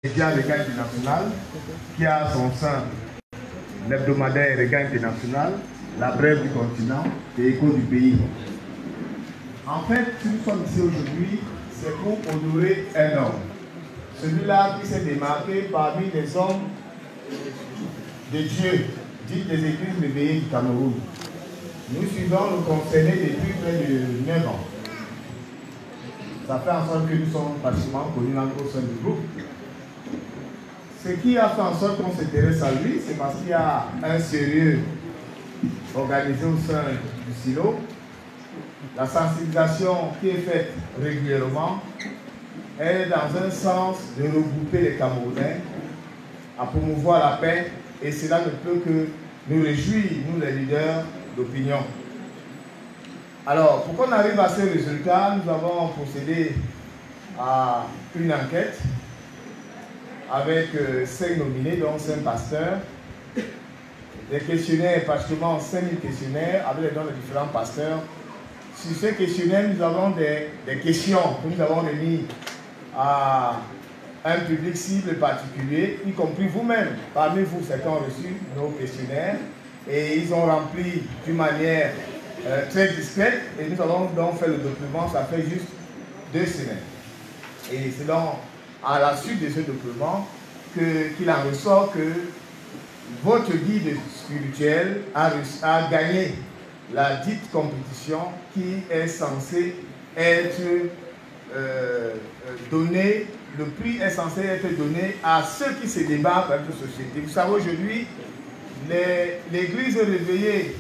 média Regard International, qui a son sein l'hebdomadaire Regard International, la brève du continent et Écho du pays. En fait, si nous sommes ici aujourd'hui, c'est pour honorer un homme. Celui-là qui s'est démarqué parmi les hommes de Dieu, dit des églises réveillées du Cameroun. Nous suivons le concerné depuis près de 9 ans. Ça fait en sorte que nous sommes pratiquement connus au sein du groupe. Ce qui a fait en sorte qu'on s'intéresse à lui, c'est parce qu'il y a un sérieux organisé au sein du silo. La sensibilisation qui est faite régulièrement est dans un sens de regrouper les Camerounais à promouvoir la paix, et cela ne peut que nous réjouir, nous les leaders d'opinion. Alors, pour qu'on arrive à ces résultats, nous avons procédé à une enquête avec 5 nominés, dont 5 pasteurs. Des questionnaires, pratiquement 5000 questionnaires, avec les dons de différents pasteurs. Sur ces questionnaires, nous avons des questions que nous avons remis à un public cible particulier, y compris vous-même. Parmi vous, certains ont reçu nos questionnaires et ils ont rempli d'une manière très discrète, et nous avons donc fait le document, ça fait juste 2 semaines. Et c'est donc à la suite de ce document qu'il en ressort que votre guide spirituel a gagné la dite compétition qui est censée être donnée, le prix est censé être donné à ceux qui se débattent dans notre société. Vous savez, aujourd'hui, l'église réveillée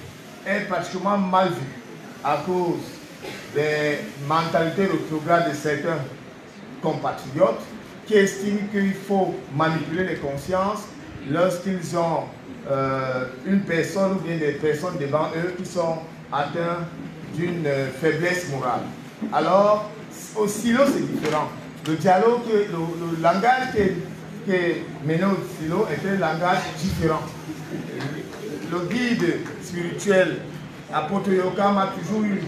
est pratiquement mal vue à cause des mentalités rétrogrades de certains compatriotes qui estiment qu'il faut manipuler les consciences lorsqu'ils ont une personne ou bien des personnes devant eux qui sont atteints d'une faiblesse morale. Alors, au silo, c'est différent. Le dialogue, le langage qui est mené au silo est un langage différent. Le guide spirituel, Apôtre Yokam, a toujours eu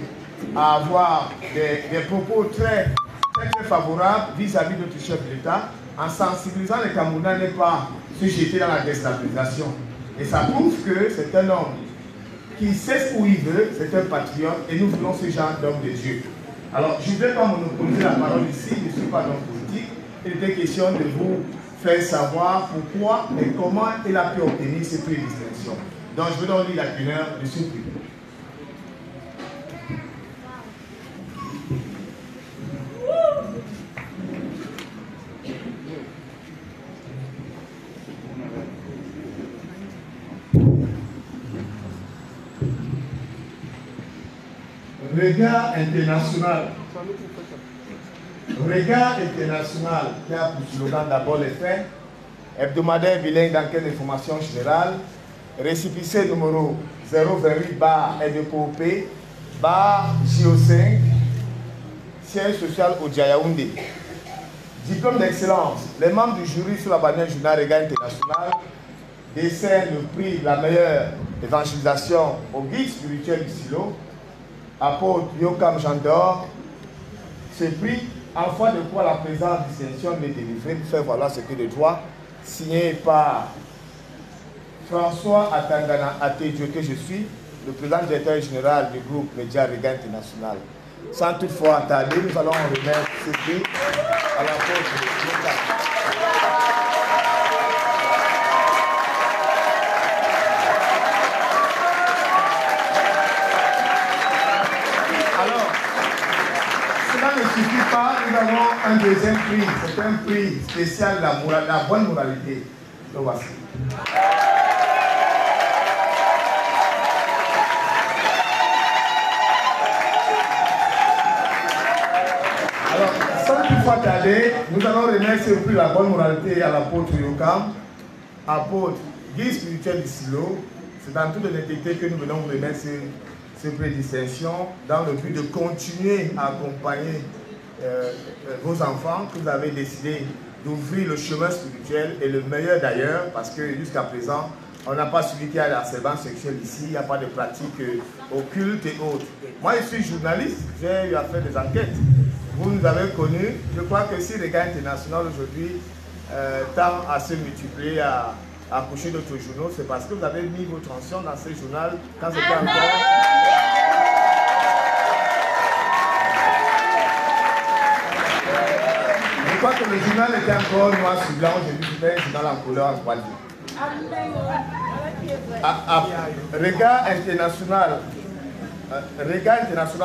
à avoir des propos très favorables vis-à-vis de notre chef de l'État, en sensibilisant les Camerounais à ne pas se jeter dans la déstabilisation. Et ça prouve que c'est un homme qui sait où il veut, c'est un patriote, et nous voulons ce genre d'homme de Dieu. Alors, je ne vais pas monopoliser la parole ici, je ne suis pas homme politique. Il était question de vous faire savoir pourquoi et comment il a pu obtenir ces prix de distinction. Donc, je vais donc lire la teneur de ce prix. Regard international. Regard international qui a pour slogan d'abord les faits, hebdomadaire bilingue d'enquête d'information générale, récépissé numéro 028-LDPOP-JO5, siège social au Yaoundé. Diplôme d'excellence. Les membres du jury sur la bannière journal Regard international décernent le prix de la meilleure évangélisation au guide spirituel du silo, Apôtre Yokam Jandor. Ce prix, en foi de quoi la présente distinction m'est délivrée pour faire valoir ce que de droit, signé par François Atangana Até-Dieu, que je suis, le président directeur général du groupe Média Regard International. Sans toutefois attarder, nous allons remettre ce prix à l'apôtre Yokam. Nous avons un deuxième prix, c'est un prix spécial de la bonne moralité. Le voici. Alors, sans toutefois tarder, nous allons remettre ce prix de la bonne moralité à l'apôtre Yokam, apôtre guide spirituel du silo. C'est dans toute l'honnêteté que nous venons vous remettre ce prix de distinction dans le but de continuer à accompagner vos enfants, que vous avez décidé d'ouvrir le chemin spirituel, et le meilleur d'ailleurs, parce que jusqu'à présent, on n'a pas suivi qu'il y a l'harcèlement sexuel ici, il n'y a pas de pratiques occultes et autres. Moi, je suis journaliste, j'ai eu à faire des enquêtes. Vous nous avez connus, je crois que si Regard International aujourd'hui tend à se multiplier, à coucher d'autres journaux, c'est parce que vous avez mis votre attention dans ce journal quand c'était encore... Je crois que le journal était encore noir sur blanc, j'ai vu que c'était dans la couleur en croisée. Regard International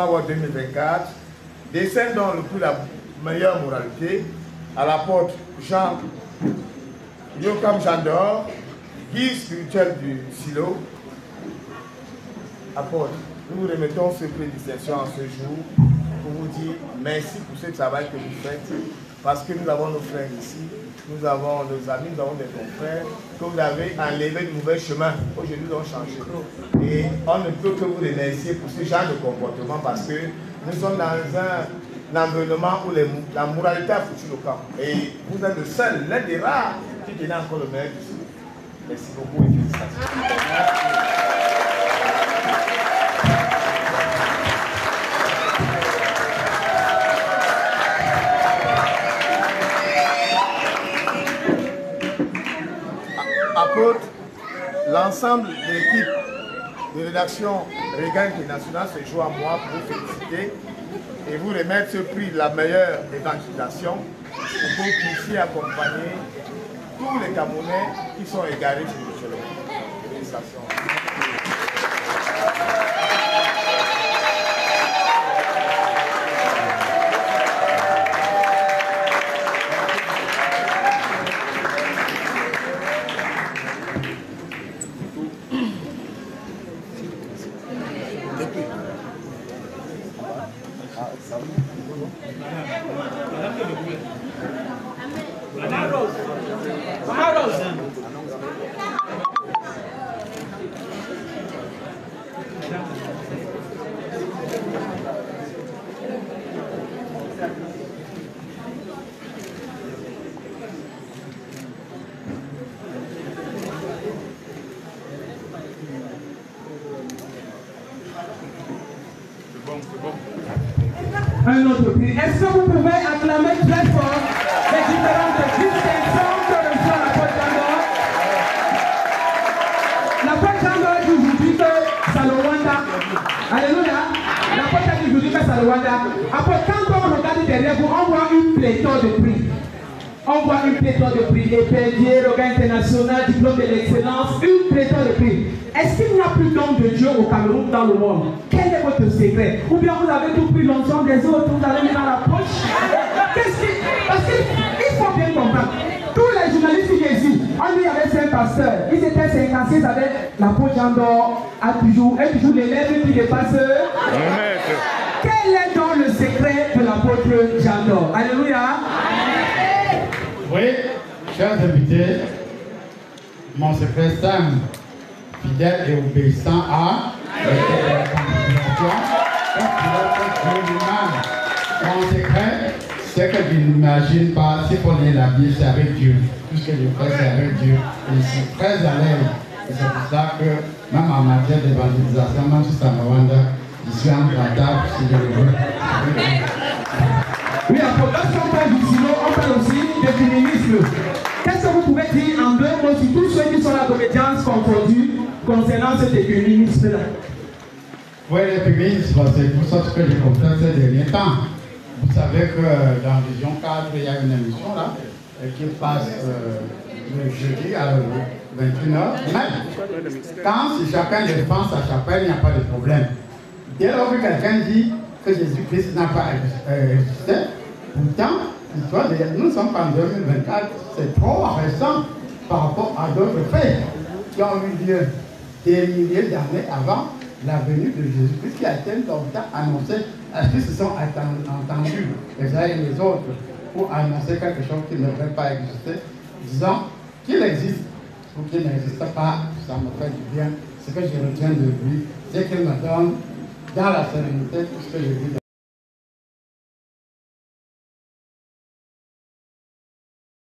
World 2024 décerne donc le prix de la meilleure moralité à la porte Jean Yokam Jandor, guide spirituel du silo. Apôtre, nous vous remettons ce prix de distinction en ce jour pour vous dire merci pour ce travail que vous faites, parce que nous avons nos frères ici, nous avons nos amis, nous avons des confrères que vous avez enlevé de mauvais chemins. Aujourd'hui, nous avons changé. Et on ne peut que vous remercier pour ce genre de comportement parce que nous sommes dans un environnement où la moralité a foutu le camp. Et vous êtes le seul, l'un des rares qui tenait encore le meilleur ici. Merci beaucoup et félicitations. L'ensemble de l'équipe de rédaction Regard International se joue à moi pour vous féliciter et vous remettre ce prix de la meilleure évangélisation pour que vous puissiez accompagner tous les Camerounais qui sont égarés sur le chemin. Félicitations. Un autre prix. Est-ce que vous pouvez acclamer très fort les différentes distinctions que reçoit la Porte Jandor? La Porte Jandor dit aujourd'hui que c'est le Rwanda. Alléluia. La Porte Jandor dit aujourd'hui que c'est le Rwanda. Après, quand on regarde derrière vous, on voit une pléthore de prix. On voit une pléthore de prix. Épervier, Regard International, diplôme de l'excellence, une pléthore de prix. Est-ce qu'il n'y a plus d'hommes de Dieu au Cameroun, dans le monde? Quel est votre secret? Ou bien vous avez tout pris l'onction des autres, vous avez mis dans la poche? Parce qu'il faut bien comprendre. Tous les journalistes qui existent, on dit avec un pasteur, ils étaient 56 avec la Porte Jandor, et toujours l'élève qui dépasse. Quel est donc le secret de l'apôtre Jandor? Alléluia. Oui, chers invités, mon secret simple, fidèle et obéissant à la congrégation, mon secret, c'est que je n'imagine pas si on est la Bible, c'est avec Dieu. Tout ce que je fais, c'est avec Dieu. Et je suis très à l'aise. Et c'est pour ça que, même en matière d'évangélisation, même si ça me Rwanda, je suis incroyable si je le veux. Oui, lorsqu'on parle du silo, on parle aussi de féminisme. Qu'est-ce que vous pouvez dire en deux mots sur tous ceux qui sont à l'obédience confondue concernant ce féminisme-là? Oui, le féminisme, c'est tout ça ce que j'ai compris ces derniers temps. Vous savez que dans la région 4, il y a une émission là qui passe le jeudi à 21h. Mais quand chacun défend sa chapelle, il n'y a pas de problème. Dès lors que quelqu'un dit que Jésus-Christ n'a pas existé, pourtant, nous sommes en 2024, c'est trop récent par rapport à d'autres faits qui ont eu lieu des milliers d'années avant la venue de Jésus-Christ qui a été longtemps annoncé. Est-ce qu'ils se sont entendus les uns et les autres pour annoncer quelque chose qui ne devrait pas exister, disant qu'il existe ou qu'il n'existe pas? Ça me fait du bien. Ce que je retiens de lui, c'est qu'il me donne dans la sérénité tout ce que je vis.